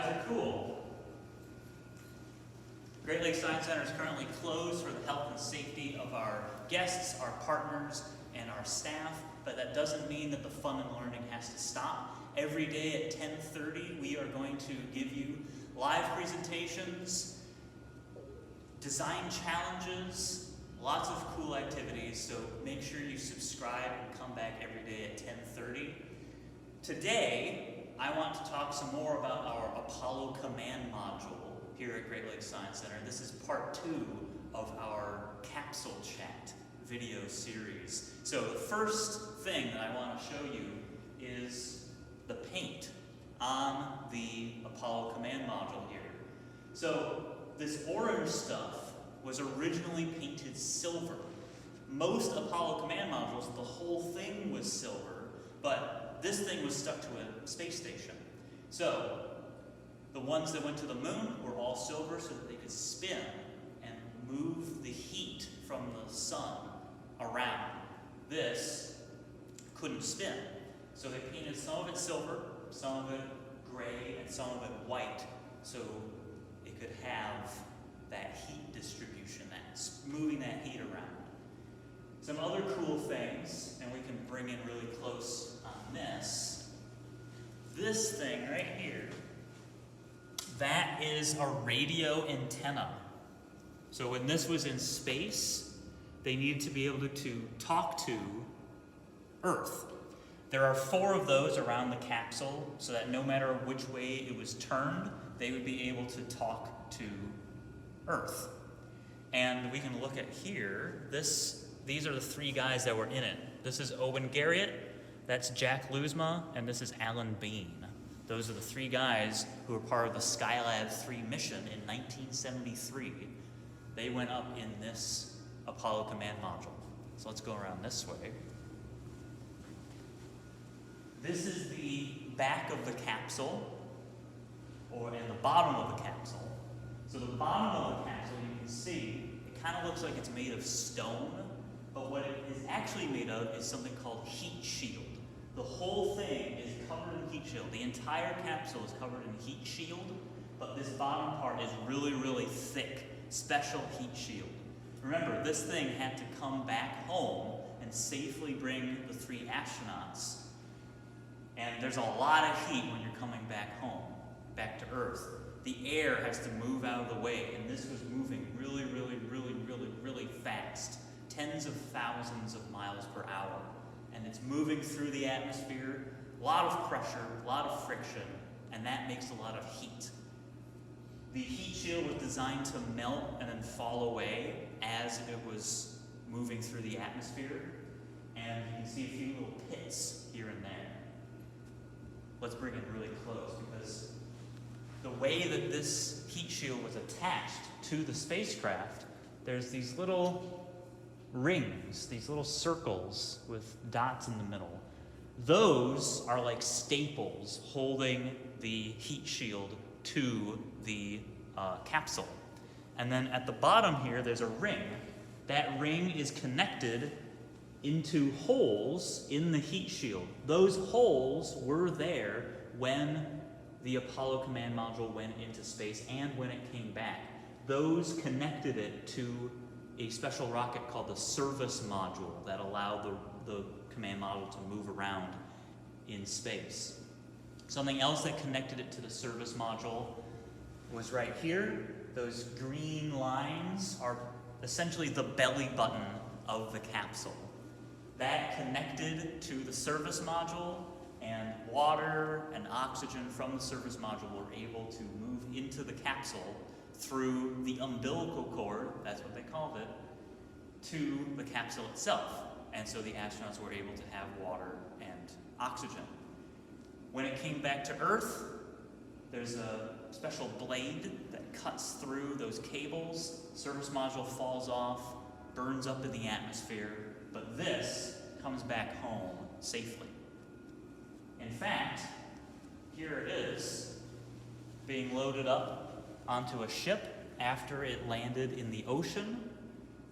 guys are cool. Great Lakes Science Center is currently closed for the health and safety of our guests, our partners, and our staff, but that doesn't mean that the fun and learning has to stop. Every day at 10:30, we are going to give you live presentations, design challenges, lots of cool activities, so make sure you subscribe and come back every day at 10:30. Today, I want to talk some more about our Apollo Command Module here at Great Lakes Science Center. This is part 2 of our Capsule Chat video series. So the first thing that I want to show you is the paint on the Apollo Command Module here. So this orange stuff was originally painted silver. Most Apollo Command Modules, the whole thing was silver, but this thing was stuck to a space station. So the ones that went to the moon were all silver so that they could spin and move the heat from the sun around. This couldn't spin. So they painted some of it silver, some of it gray, and some of it white, so it could have that heat distribution, that's moving that heat around. Some other cool things, and we can bring in really close on this. This thing right here, that is a radio antenna. So when this was in space, they needed to be able to talk to Earth. There are 4 of those around the capsule, so that no matter which way it was turned, they would be able to talk to Earth. And we can look at here, these are the 3 guys that were in it. This is Owen Garriott, that's Jack Loosma, and this is Alan Bean. Those are the 3 guys who were part of the Skylab 3 mission in 1973. They went up in this Apollo Command Module. So let's go around this way. This is the back of the capsule, and the bottom of the capsule. So the bottom of the capsule, you can see, it kind of looks like it's made of stone, but what it is actually made of is something called heat shield. The whole thing is covered in heat shield. The entire capsule is covered in heat shield, but this bottom part is really, really thick, special heat shield. Remember, this thing had to come back home and safely bring the 3 astronauts. And there's a lot of heat when you're coming back home, back to Earth. The air has to move out of the way, and this was moving really, really, really, really, really fast. Tens of thousands of miles per hour. And it's moving through the atmosphere, a lot of pressure, a lot of friction, and that makes a lot of heat. The heat shield was designed to melt and then fall away as it was moving through the atmosphere. And you can see a few little pits here and there. Let's bring it really close, because the way that this heat shield was attached to the spacecraft, there's these little rings, these little circles with dots in the middle. Those are like staples holding the heat shield to the capsule. And then at the bottom here, there's a ring. That ring is connected into holes in the heat shield. Those holes were there when the Apollo Command Module went into space and when it came back. Those connected it to a special rocket called the service module that allowed the command module to move around in space. Something else that connected it to the service module was right here. Those green lines are essentially the belly button of the capsule. That connected to the service module, and water and oxygen from the service module were able to move into the capsule through the umbilical cord, that's what they called it, to the capsule itself. And so the astronauts were able to have water and oxygen. When it came back to Earth, there's a special blade that cuts through those cables. Service module falls off, burns up in the atmosphere, but this comes back home safely. In fact, here it is, being loaded up onto a ship after it landed in the ocean,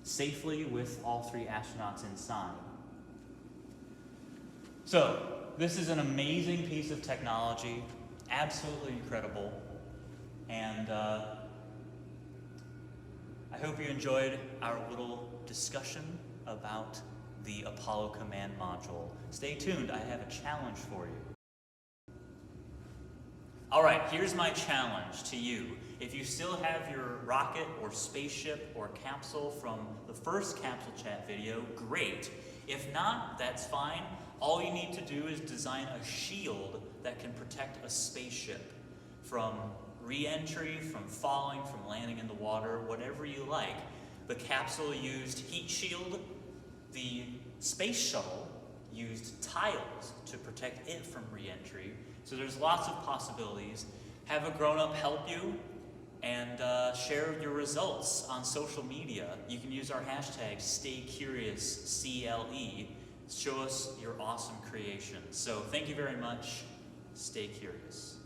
safely with all 3 astronauts inside. So, this is an amazing piece of technology, absolutely incredible. And I hope you enjoyed our little discussion about the Apollo Command Module. Stay tuned, I have a challenge for you. Alright, here's my challenge to you. If you still have your rocket or spaceship or capsule from the first Capsule Chat video, great. If not, that's fine. All you need to do is design a shield that can protect a spaceship from re-entry, from falling, from landing in the water, whatever you like. The capsule used heat shield. The space shuttle used tiles to protect it from re-entry. So there's lots of possibilities. Have a grown-up help you and share your results on social media. You can use our hashtag StayCuriousCLE. Show us your awesome creations. So thank you very much. Stay curious.